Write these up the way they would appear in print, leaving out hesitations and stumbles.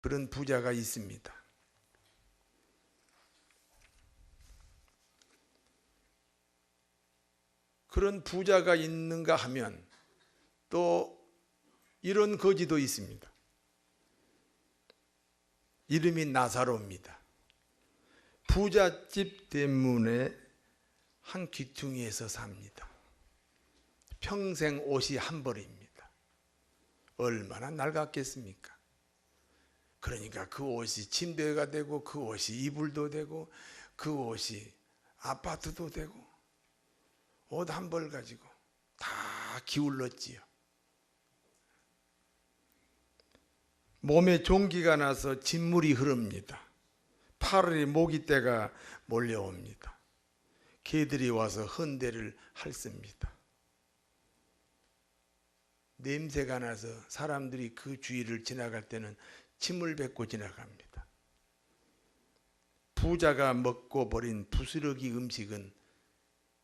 그런 부자가 있습니다. 그런 부자가 있는가 하면 또 이런 거지도 있습니다. 이름이 나사로입니다. 부잣집 때문에 한 귀퉁이에서 삽니다. 평생 옷이 한 벌입니다. 얼마나 낡았겠습니까? 그러니까 그 옷이 침대가 되고, 그 옷이 이불도 되고, 그 옷이 아파트도 되고, 옷 한 벌 가지고 다 기울렀지요. 몸에 종기가 나서 진물이 흐릅니다. 팔에 모기떼가 몰려옵니다. 개들이 와서 헌대를 핥습니다. 냄새가 나서 사람들이 그 주위를 지나갈 때는 침을 뱉고 지나갑니다. 부자가 먹고 버린 부스러기 음식은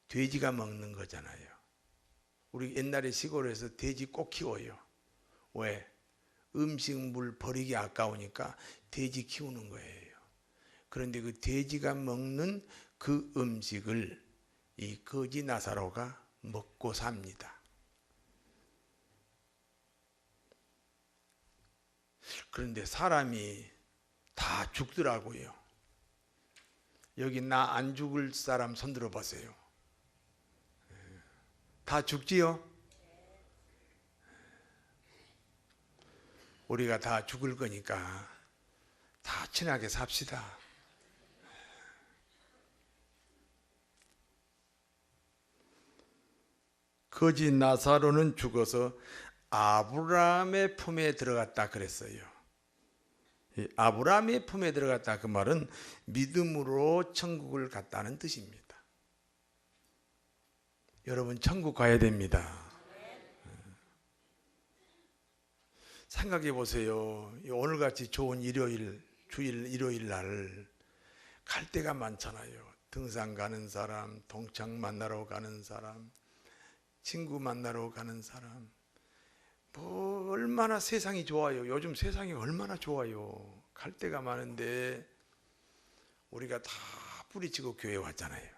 돼지가 먹는 거잖아요. 우리 옛날에 시골에서 돼지 꼭 키워요. 왜? 음식물 버리기 아까우니까 돼지 키우는 거예요. 그런데 그 돼지가 먹는 그 음식을 이 거지 나사로가 먹고 삽니다. 그런데 사람이 다 죽더라고요. 여기 나 안 죽을 사람 손들어 보세요. 다 죽지요? 우리가 다 죽을 거니까 다 친하게 삽시다. 거지 나사로는 죽어서 아브라함의 품에 들어갔다 그랬어요. 아브라함의 품에 들어갔다 그 말은 믿음으로 천국을 갔다는 뜻입니다. 여러분 천국 가야 됩니다. 생각해 보세요. 오늘같이 좋은 일요일, 주일 일요일 날 갈 데가 많잖아요. 등산 가는 사람, 동창 만나러 가는 사람, 친구 만나러 가는 사람. 뭐 얼마나 세상이 좋아요. 요즘 세상이 얼마나 좋아요. 갈 데가 많은데 우리가 다 뿌리치고 교회 왔잖아요.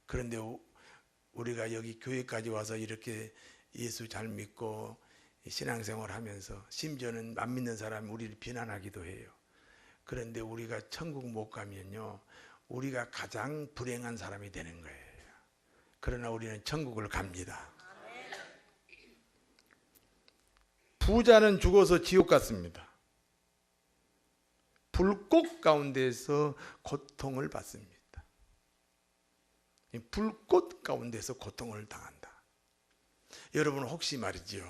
그런데 우리가 여기 교회까지 와서 이렇게 예수 잘 믿고 신앙생활 하면서 심지어는 안 믿는 사람이 우리를 비난하기도 해요. 그런데 우리가 천국 못 가면요, 우리가 가장 불행한 사람이 되는 거예요. 그러나 우리는 천국을 갑니다. 부자는 죽어서 지옥 갔습니다. 불꽃 가운데서 고통을 받습니다. 불꽃 가운데서 고통을 당한다. 여러분 혹시 말이죠,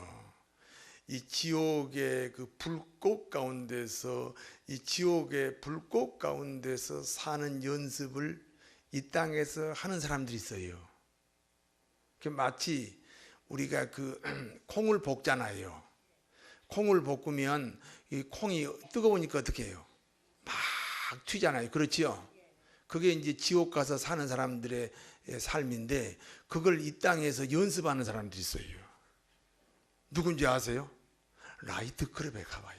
이 지옥의 그 불꽃 가운데서, 이 지옥의 불꽃 가운데서 사는 연습을 이 땅에서 하는 사람들이 있어요. 마치 우리가 그 콩을 볶잖아요. 콩을 볶으면 이 콩이 뜨거우니까 어떻게 해요? 막 튀잖아요. 그렇지요? 그게 이제 지옥 가서 사는 사람들의 삶인데, 그걸 이 땅에서 연습하는 사람들이 있어요. 누군지 아세요? 라이트 클럽에 가봐요.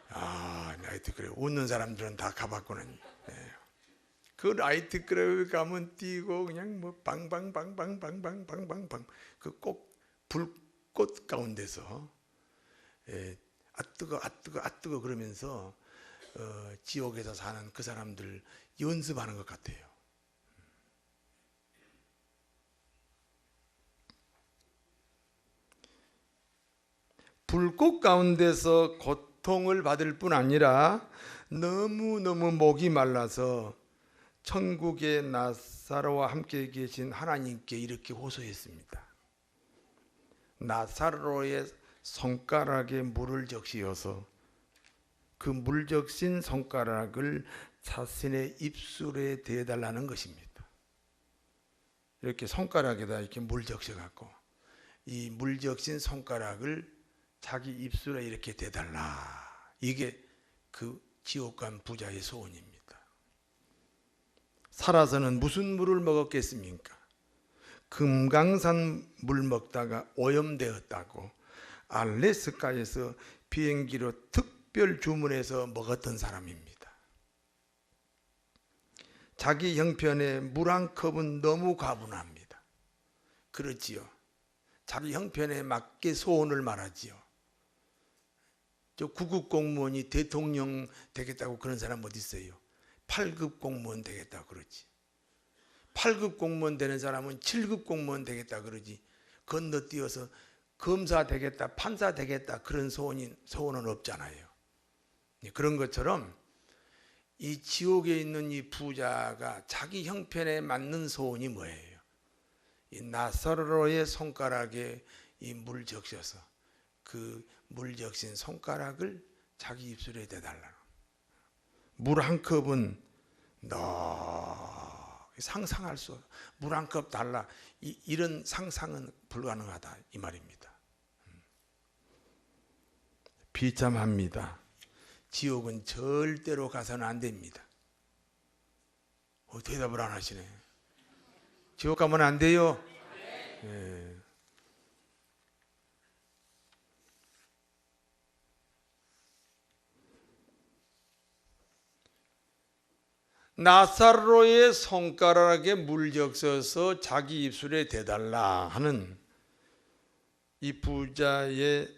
아, 라이트 클럽. 웃는 사람들은 다 가봤구나. 네. 그 라이트 클럽에 가면 뛰고 그냥 뭐 방방방방방방방방 그 꼭 불꽃 가운데서 아 뜨거 아 뜨거 아 뜨거 그러면서 지옥에서 사는 그 사람들 연습하는 것 같아요. 불꽃 가운데서 고통을 받을 뿐 아니라 너무너무 목이 말라서 천국의 나사로와 함께 계신 하나님께 이렇게 호소했습니다. 나사로의 손가락에 물을 적시어서 그 물 적신 손가락을 자신의 입술에 대달라는 것입니다. 이렇게 손가락에다 이렇게 물 적셔 갖고 이 물 적신 손가락을 자기 입술에 이렇게 대달라. 이게 그 지옥 간 부자의 소원입니다. 살아서는 무슨 물을 먹었겠습니까? 금강산 물 먹다가 오염되었다고 알래스카에서 비행기로 툭 특별 주문해서 먹었던 사람입니다. 자기 형편에 물 한 컵은 너무 과분합니다. 그렇지요. 자기 형편에 맞게 소원을 말하지요. 저 9급 공무원이 대통령 되겠다고 그런 사람 어디 있어요? 8급 공무원 되겠다고 그러지. 8급 공무원 되는 사람은 7급 공무원 되겠다 그러지. 건너뛰어서 검사 되겠다, 판사 되겠다 그런 소원은 없잖아요. 그런 것처럼 이 지옥에 있는 이 부자가 자기 형편에 맞는 소원이 뭐예요? 이 나사로의 손가락에 이 물 적셔서 그 물 적신 손가락을 자기 입술에 대달라. 물 한 컵은 상상할 수 없어. 물 한 컵 달라. 이런 상상은 불가능하다 이 말입니다. 비참합니다. 지옥은 절대로 가서는 안 됩니다. 대답을 안 하시네. 지옥 가면 안 돼요? 네. 나사로의 손가락에 물 적셔서 자기 입술에 대달라 하는 이 부자의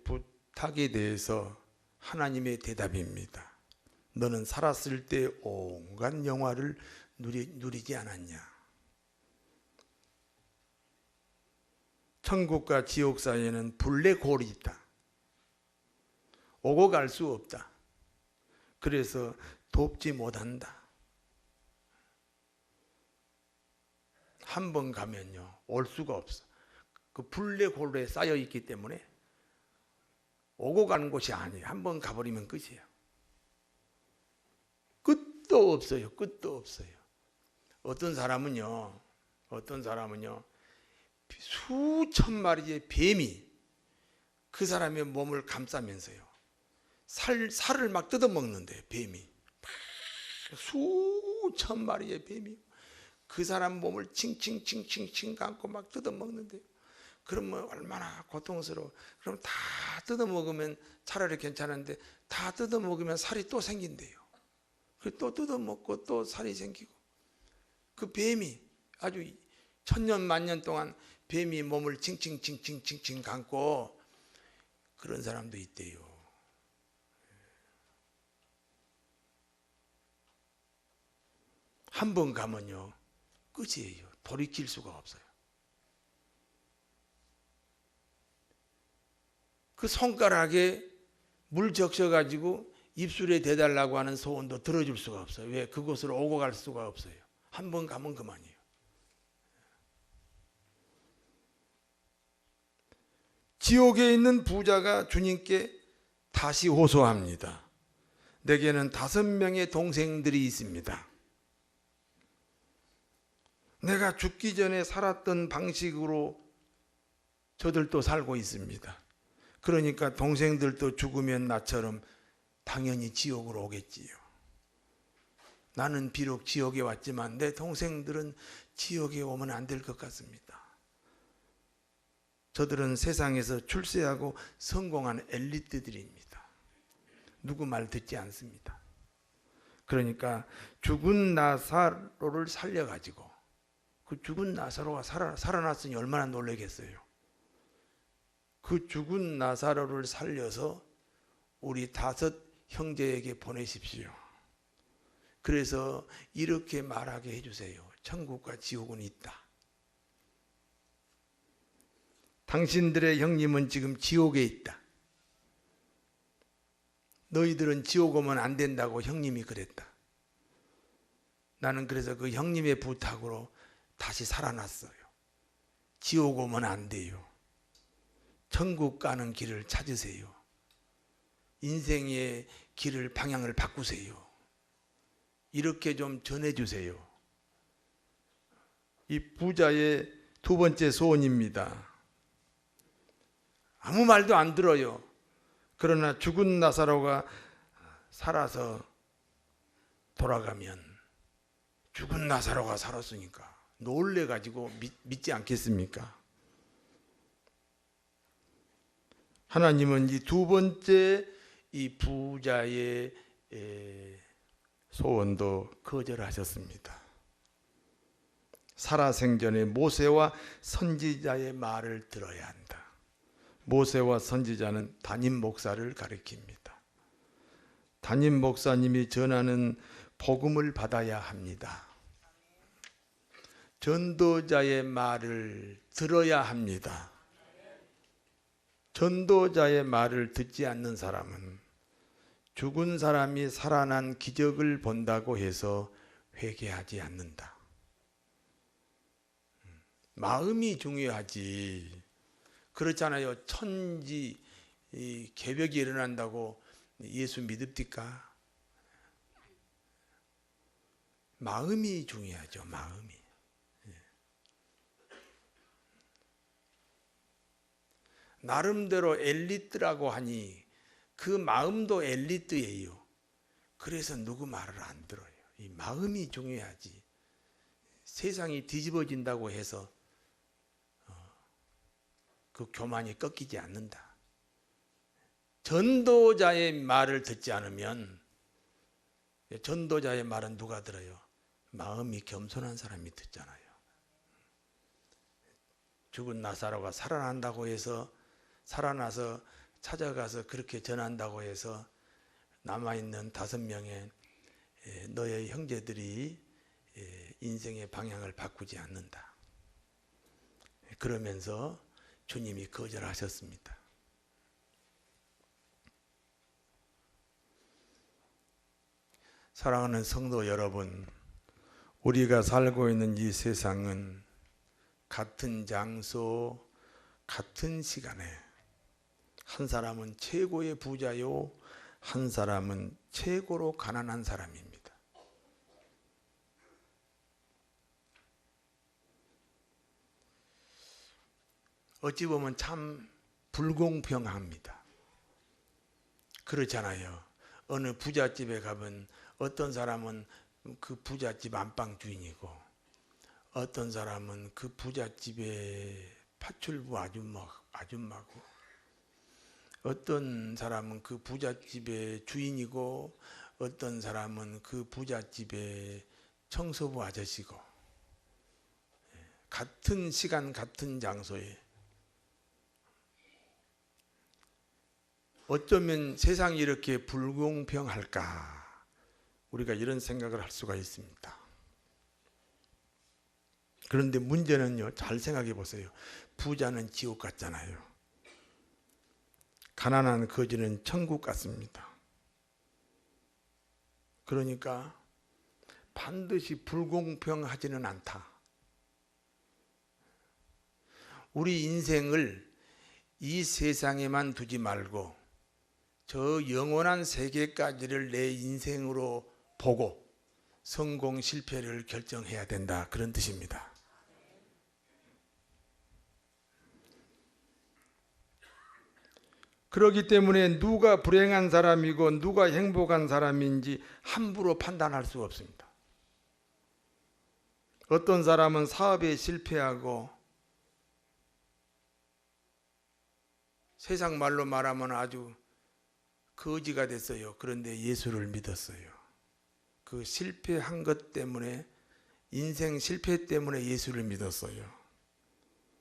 부탁에 대해서 하나님의 대답입니다. 너는 살았을 때 온갖 영화를 누리지 않았냐? 천국과 지옥 사이에는 블랙홀이 있다. 오고 갈 수 없다. 그래서 돕지 못한다. 한 번 가면요 올 수가 없어. 그 블랙홀에 쌓여 있기 때문에 오고 가는 곳이 아니에요. 한 번 가버리면 끝이에요. 끝도 없어요. 끝도 없어요. 어떤 사람은요 수천 마리의 뱀이 그 사람의 몸을 감싸면서요 살을 막 뜯어먹는데 뱀이 수천 마리의 뱀이 그 사람 몸을 칭칭칭칭칭 감고 막 뜯어먹는데 그러면 얼마나 고통스러워. 그럼 다 뜯어먹으면 차라리 괜찮은데 다 뜯어먹으면 살이 또 생긴대요. 또 뜯어먹고 또 살이 생기고 그 뱀이 아주 천년 만년 동안 뱀이 몸을 칭칭칭칭칭칭 감고 그런 사람도 있대요. 한 번 가면요 끝이에요. 돌이킬 수가 없어요. 그 손가락에 물 적셔가지고 입술에 대달라고 하는 소원도 들어줄 수가 없어요. 왜? 그곳으로 오고 갈 수가 없어요. 한 번 가면 그만이에요. 지옥에 있는 부자가 주님께 다시 호소합니다. 내게는 5명의 동생들이 있습니다. 내가 죽기 전에 살았던 방식으로 저들도 살고 있습니다. 그러니까 동생들도 죽으면 나처럼 당연히 지옥으로 오겠지요. 나는 비록 지옥에 왔지만 내 동생들은 지옥에 오면 안 될 것 같습니다. 저들은 세상에서 출세하고 성공한 엘리트들입니다. 누구 말 듣지 않습니다. 그러니까 죽은 나사로를 살려가지고 그 죽은 나사로가 살아났으니 얼마나 놀라겠어요. 그 죽은 나사로를 살려서 우리 5 형제에게 보내십시오. 그래서 이렇게 말하게 해주세요. 천국과 지옥은 있다. 당신들의 형님은 지금 지옥에 있다. 너희들은 지옥 오면 안 된다고 형님이 그랬다. 나는 그래서 그 형님의 부탁으로 다시 살아났어요. 지옥 오면 안 돼요. 천국 가는 길을 찾으세요. 인생의 길을 방향을 바꾸세요. 이렇게 좀 전해주세요. 이 부자의 2번째 소원입니다. 아무 말도 안 들어요. 그러나 죽은 나사로가 살아서 돌아가면 죽은 나사로가 살았으니까 놀래가지고 믿지 않겠습니까? 하나님은 이 2번째 이 부자의 소원도 거절하셨습니다. 살아생전에 모세와 선지자의 말을 들어야 한다. 모세와 선지자는 담임 목사를 가리킵니다. 담임 목사님이 전하는 복음을 받아야 합니다. 전도자의 말을 들어야 합니다. 전도자의 말을 듣지 않는 사람은 죽은 사람이 살아난 기적을 본다고 해서 회개하지 않는다. 마음이 중요하지. 그렇잖아요. 천지 개벽이 일어난다고 예수 믿읍니까? 마음이 중요하죠. 마음이. 나름대로 엘리트라고 하니 그 마음도 엘리트예요. 그래서 누구 말을 안 들어요. 이 마음이 중요하지. 세상이 뒤집어진다고 해서 그 교만이 꺾이지 않는다. 전도자의 말을 듣지 않으면, 전도자의 말은 누가 들어요? 마음이 겸손한 사람이 듣잖아요. 죽은 나사로가 살아난다고 해서, 살아나서 찾아가서 그렇게 전한다고 해서 남아있는 5명의 너의 형제들이 인생의 방향을 바꾸지 않는다. 그러면서 주님이 거절하셨습니다. 사랑하는 성도 여러분, 우리가 살고 있는 이 세상은 같은 장소, 같은 시간에 한 사람은 최고의 부자요, 한 사람은 최고로 가난한 사람입니다. 어찌 보면 참 불공평합니다. 그렇잖아요. 어느 부잣집에 가면 어떤 사람은 그 부잣집 안방 주인이고 어떤 사람은 그 부잣집의 파출부 아줌마고 어떤 사람은 그 부잣집의 주인이고 어떤 사람은 그 부잣집의 청소부 아저씨고 같은 시간 같은 장소에 어쩌면 세상이 이렇게 불공평할까? 우리가 이런 생각을 할 수가 있습니다. 그런데 문제는요, 잘 생각해 보세요. 부자는 지옥 같잖아요. 가난한 거지는 천국 같습니다. 그러니까 반드시 불공평하지는 않다. 우리 인생을 이 세상에만 두지 말고 저 영원한 세계까지를 내 인생으로 보고 성공 실패를 결정해야 된다. 그런 뜻입니다. 그렇기 때문에 누가 불행한 사람이고 누가 행복한 사람인지 함부로 판단할 수 없습니다. 어떤 사람은 사업에 실패하고 세상 말로 말하면 아주 거지가 됐어요. 그런데 예수를 믿었어요. 그 실패한 것 때문에, 인생 실패 때문에 예수를 믿었어요.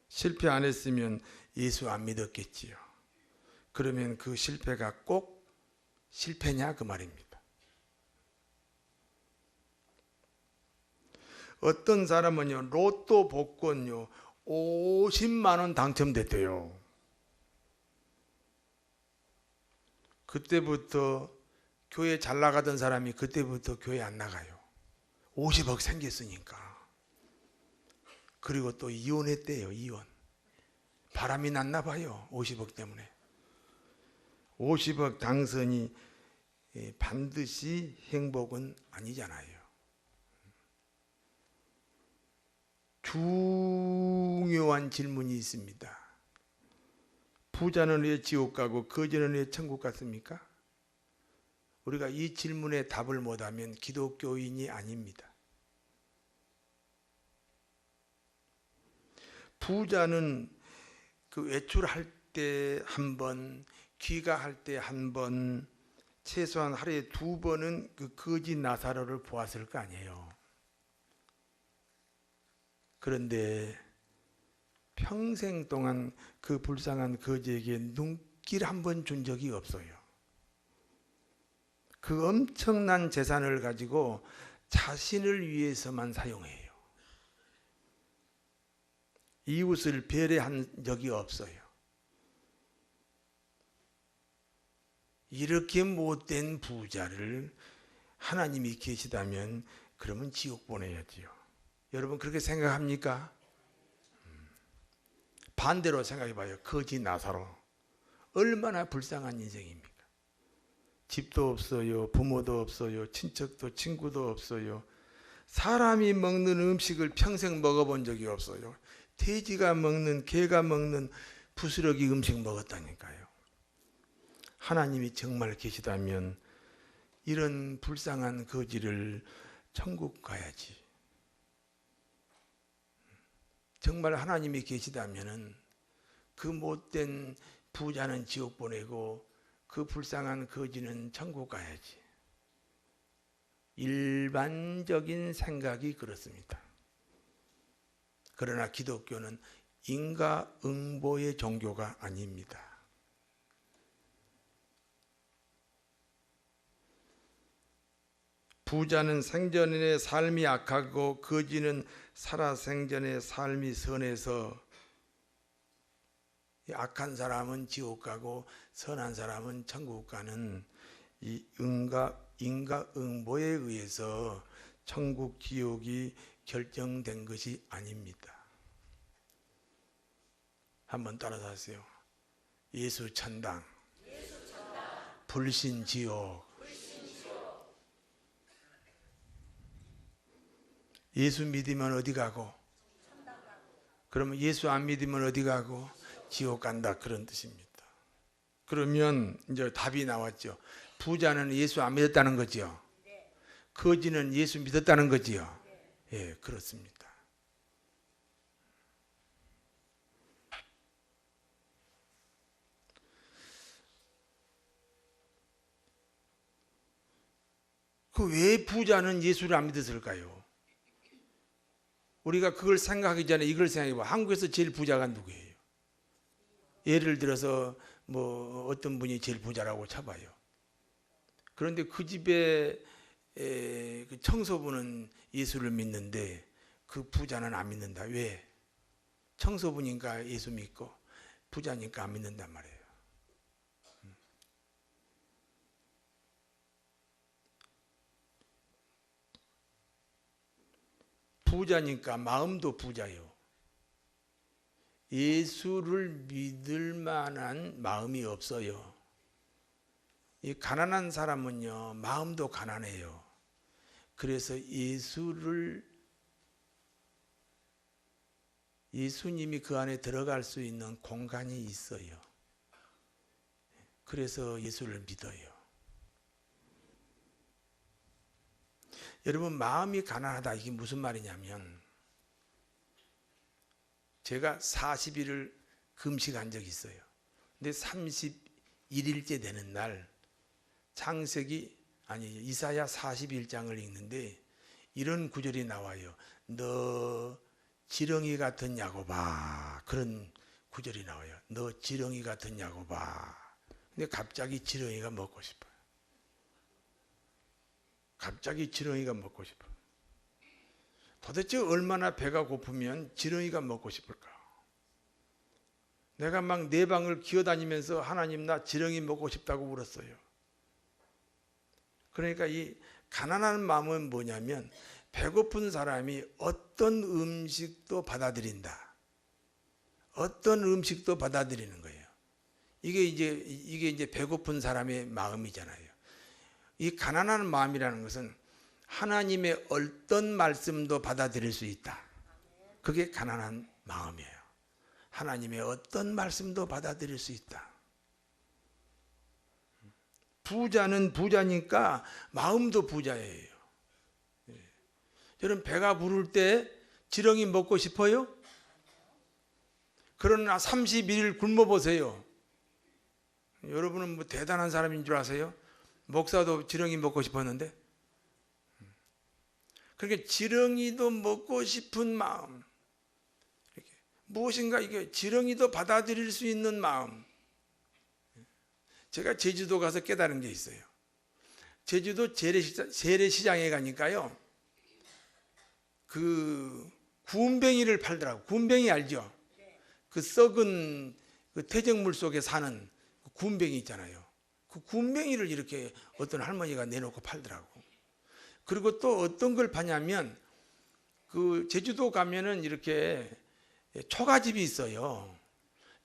실패 안 했으면 예수 안 믿었겠지요. 그러면 그 실패가 꼭 실패냐 그 말입니다. 어떤 사람은요, 로또 복권요 50만 원 당첨됐대요. 그때부터 교회 잘 나가던 사람이 그때부터 교회 안 나가요. 50억 생겼으니까. 그리고 또 이혼했대요. 이혼. 바람이 났나 봐요. 50억 때문에. 50억 당선이 반드시 행복은 아니잖아요. 중요한 질문이 있습니다. 부자는 왜 지옥 가고 거지는 왜 천국 갔습니까? 우리가 이 질문에 답을 못하면 기독교인이 아닙니다. 부자는 그 외출할 때 한 번, 귀가할 때 한 번, 최소한 하루에 2번은 그 거지 나사로를 보았을 거 아니에요. 그런데 평생 동안 그 불쌍한 거지에게 눈길 한 번 준 적이 없어요. 그 엄청난 재산을 가지고 자신을 위해서만 사용해요. 이웃을 배려한 적이 없어요. 이렇게 못된 부자를 하나님이 계시다면 그러면 지옥 보내야지요. 여러분 그렇게 생각합니까? 반대로 생각해 봐요. 거지 나사로. 얼마나 불쌍한 인생입니까? 집도 없어요. 부모도 없어요. 친척도 친구도 없어요. 사람이 먹는 음식을 평생 먹어본 적이 없어요. 돼지가 먹는, 개가 먹는 부스러기 음식 먹었다니까요. 하나님이 정말 계시다면 이런 불쌍한 거지를 천국 가야지. 정말 하나님이 계시다면 그 못된 부자는 지옥 보내고 그 불쌍한 거지는 천국 가야지. 일반적인 생각이 그렇습니다. 그러나 기독교는 인과응보의 종교가 아닙니다. 부자는 생전의 삶이 악하고 거지는 살아생전의 삶이 선해서 악한 사람은 지옥 가고 선한 사람은 천국 가는 이 인과응보에 의해서 천국 지옥이 결정된 것이 아닙니다. 한번 따라서 하세요. 예수 천당, 불신 지옥. 예수 믿으면 어디 가고? 그러면 예수 안 믿으면 어디 가고? 지옥 간다, 그런 뜻입니다. 그러면 이제 답이 나왔죠. 부자는 예수 안 믿었다는 거죠. 거지는 예수 믿었다는 거지요. 예, 그렇습니다. 그 왜 부자는 예수를 안 믿었을까요? 우리가 그걸 생각하기 전에 이걸 생각해 봐. 한국에서 제일 부자가 누구예요? 예를 들어서 뭐 어떤 분이 제일 부자라고 쳐봐요. 그런데 그 집에 그 청소부는 예수를 믿는데 그 부자는 안 믿는다. 왜? 청소부니까 예수 믿고 부자니까 안 믿는단 말이에요. 부자니까 마음도 부자요. 예수를 믿을 만한 마음이 없어요. 이 가난한 사람은요, 마음도 가난해요. 그래서 예수님이 그 안에 들어갈 수 있는 공간이 있어요. 그래서 예수를 믿어요. 여러분, 마음이 가난하다, 이게 무슨 말이냐면, 제가 40일을 금식한 적이 있어요. 근데 31일째 되는 날 이사야 41장을 읽는데 이런 구절이 나와요. 너 지렁이 같은 야곱아, 그런 구절이 나와요. 너 지렁이 같은 야곱아. 근데 갑자기 지렁이가 먹고 싶어요. 갑자기 지렁이가 먹고 싶어요. 도대체 얼마나 배가 고프면 지렁이가 먹고 싶을까? 내가 막 내 방을 기어다니면서 하나님, 나 지렁이 먹고 싶다고 울었어요. 그러니까 이 가난한 마음은 뭐냐면 배고픈 사람이 어떤 음식도 받아들인다. 어떤 음식도 받아들이는 거예요. 이게 이제 배고픈 사람의 마음이잖아요. 이 가난한 마음이라는 것은 하나님의 어떤 말씀도 받아들일 수 있다. 그게 가난한 마음이에요. 하나님의 어떤 말씀도 받아들일 수 있다. 부자는 부자니까 마음도 부자예요. 여러분, 배가 부를 때 지렁이 먹고 싶어요? 그러나 31일 굶어 보세요. 여러분은 뭐 대단한 사람인 줄 아세요? 목사도 지렁이 먹고 싶었는데, 그렇게 지렁이도 먹고 싶은 마음, 이렇게 무엇인가 이게 지렁이도 받아들일 수 있는 마음. 제가 제주도 가서 깨달은 게 있어요. 제주도 재래시장에 가니까요, 그 군뱅이를 팔더라고. 군뱅이 알죠? 그 썩은 그 퇴적물 속에 사는 군뱅이 있잖아요. 그 군뱅이를 이렇게 어떤 할머니가 내놓고 팔더라고. 그리고 또 어떤 걸 파냐면, 그 제주도 가면은 이렇게 초가집이 있어요.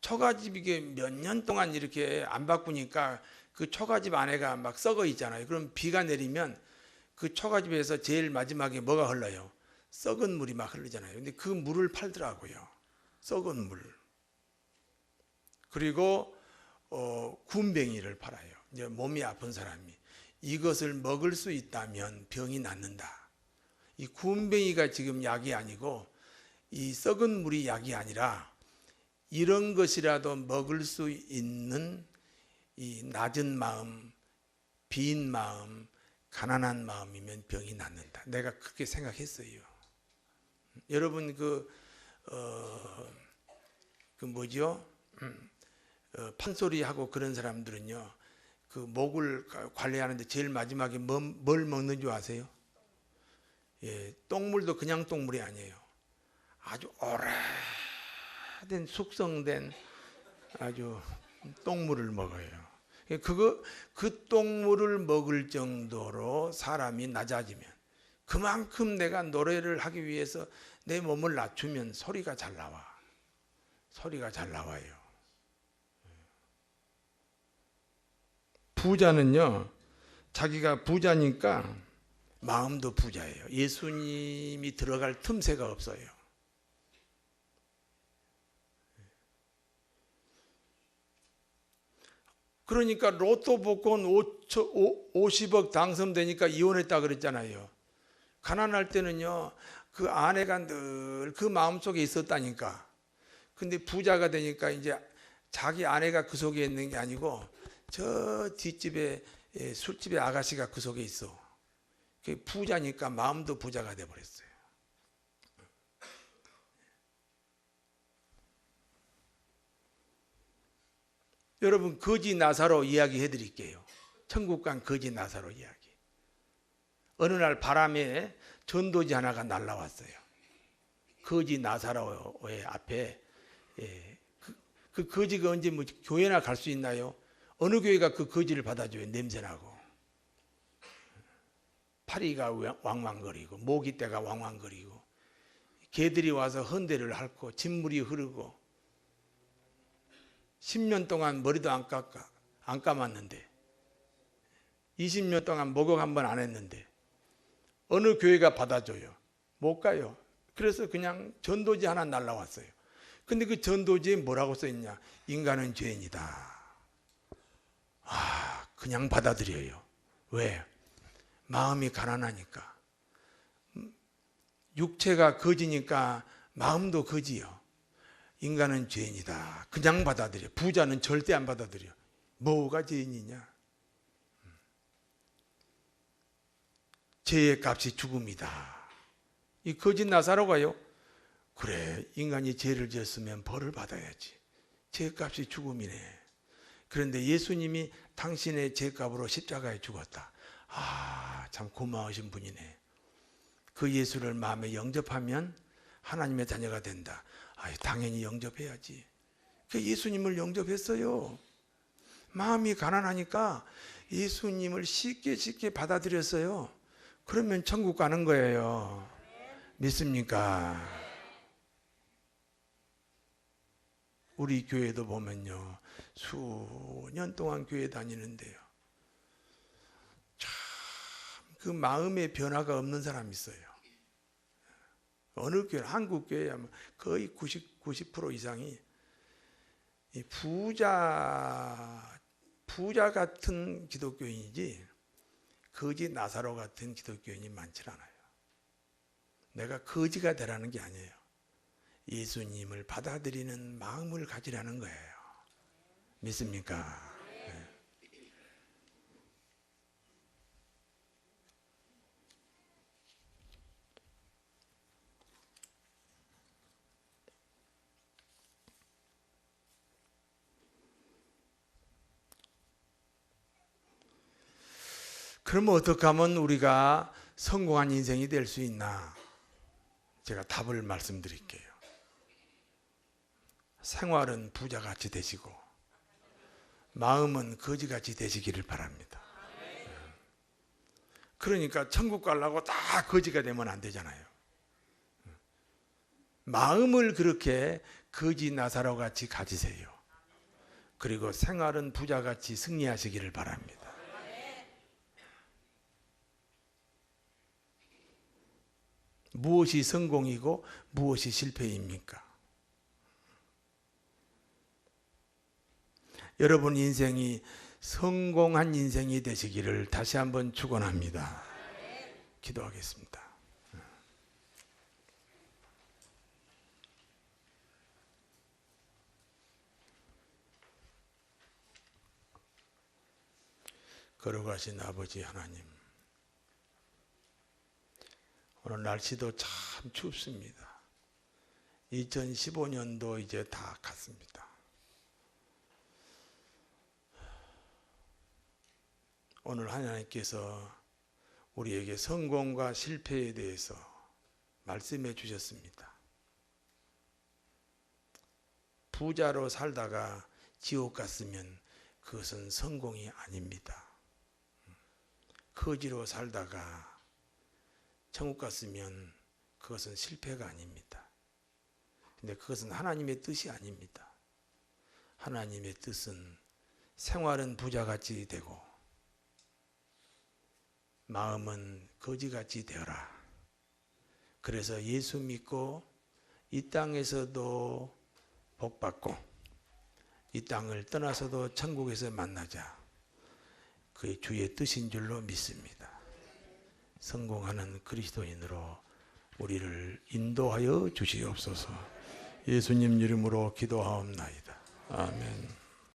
초가집 이게 몇 년 동안 이렇게 안 바꾸니까 그 초가집 안에가 막 썩어 있잖아요. 그럼 비가 내리면 그 초가집에서 제일 마지막에 뭐가 흘러요? 썩은 물이 막 흐르잖아요. 근데 그 물을 팔더라고요. 썩은 물. 그리고 군뱅이를 팔아요. 이제 몸이 아픈 사람이 이것을 먹을 수 있다면 병이 낫는다. 이 군뱅이가 지금 약이 아니고 이 썩은 물이 약이 아니라 이런 것이라도 먹을 수 있는 이 낮은 마음, 빈 마음, 가난한 마음이면 병이 낫는다. 내가 그렇게 생각했어요. 여러분 뭐죠? 판소리하고 그런 사람들은요, 그 목을 관리하는데 제일 마지막에 뭘 먹는 줄 아세요? 예, 똥물도 그냥 똥물이 아니에요. 아주 오래된 숙성된 아주 똥물을 먹어요. 그 똥물을 먹을 정도로 사람이 낮아지면 그만큼 내가 노래를 하기 위해서 내 몸을 낮추면 소리가 잘 나와. 소리가 잘 나와요. 부자는요, 자기가 부자니까 마음도 부자예요. 예수님이 들어갈 틈새가 없어요. 그러니까 로또 복권 50억 당첨되니까 이혼했다 그랬잖아요. 가난할 때는요, 그 아내가 늘 그 마음속에 있었다니까. 근데 부자가 되니까 이제 자기 아내가 그 속에 있는 게 아니고 저 뒷집에 술집에 아가씨가 그 속에 있어. 부자니까 마음도 부자가 돼버렸어요. 여러분, 거지 나사로 이야기 해드릴게요. 천국 간 거지 나사로 이야기. 어느 날 바람에 전도지 하나가 날라왔어요. 거지 나사로의 앞에. 그 거지가 언제 뭐 교회나 갈 수 있나요? 어느 교회가 그 거지를 받아줘요? 냄새나고 파리가 왕왕거리고 모기떼가 왕왕거리고 개들이 와서 헌대를 핥고 진물이 흐르고 10년 동안 머리도 안 감았는데 20년 동안 목욕 한 번 안 했는데 어느 교회가 받아줘요? 못 가요. 그래서 그냥 전도지 하나 날라왔어요. 근데 그 전도지에 뭐라고 써있냐? 인간은 죄인이다. 그냥 받아들여요. 왜? 마음이 가난하니까. 육체가 거지니까 마음도 거지요. 인간은 죄인이다. 그냥 받아들여. 부자는 절대 안 받아들여. 뭐가 죄인이냐? 죄의 값이 죽음이다. 이 거짓 나사로가요, 그래, 인간이 죄를 지었으면 벌을 받아야지. 죄의 값이 죽음이네. 그런데 예수님이 당신의 죄값으로 십자가에 죽었다. 참 고마우신 분이네. 그 예수를 마음에 영접하면 하나님의 자녀가 된다. 당연히 영접해야지. 그 예수님을 영접했어요. 마음이 가난하니까 예수님을 쉽게 받아들였어요. 그러면 천국 가는 거예요. 믿습니까? 우리 교회도 보면요, 수년 동안 교회 다니는데요, 참 그 마음의 변화가 없는 사람이 있어요. 어느 교회, 한국 교회야 거의 90% 이상이 이 부자 같은 기독교인이지 거지 나사로 같은 기독교인이 많지 않아요. 내가 거지가 되라는 게 아니에요. 예수님을 받아들이는 마음을 가지라는 거예요. 믿습니까? 네. 그러면 어떻게 하면 우리가 성공한 인생이 될 수 있나? 제가 답을 말씀드릴게요. 생활은 부자같이 되시고 마음은 거지같이 되시기를 바랍니다. 그러니까 천국 가려고 다 거지가 되면 안 되잖아요. 마음을 그렇게 거지 나사로 같이 가지세요. 그리고 생활은 부자같이 승리하시기를 바랍니다. 무엇이 성공이고 무엇이 실패입니까? 여러분 인생이 성공한 인생이 되시기를 다시 한번 축원합니다. 기도하겠습니다. 걸어가신 아버지 하나님, 오늘 날씨도 참 춥습니다. 2015년도 이제 다 갔습니다. 오늘 하나님께서 우리에게 성공과 실패에 대해서 말씀해 주셨습니다. 부자로 살다가 지옥 갔으면 그것은 성공이 아닙니다. 거지로 살다가 천국 갔으면 그것은 실패가 아닙니다. 근데 그것은 하나님의 뜻이 아닙니다. 하나님의 뜻은 생활은 부자같이 되고 마음은 거지같이 되어라. 그래서 예수 믿고 이 땅에서도 복받고 이 땅을 떠나서도 천국에서 만나자. 그의 주의 뜻인 줄로 믿습니다. 성공하는 그리스도인으로 우리를 인도하여 주시옵소서. 예수님 이름으로 기도하옵나이다. 아멘.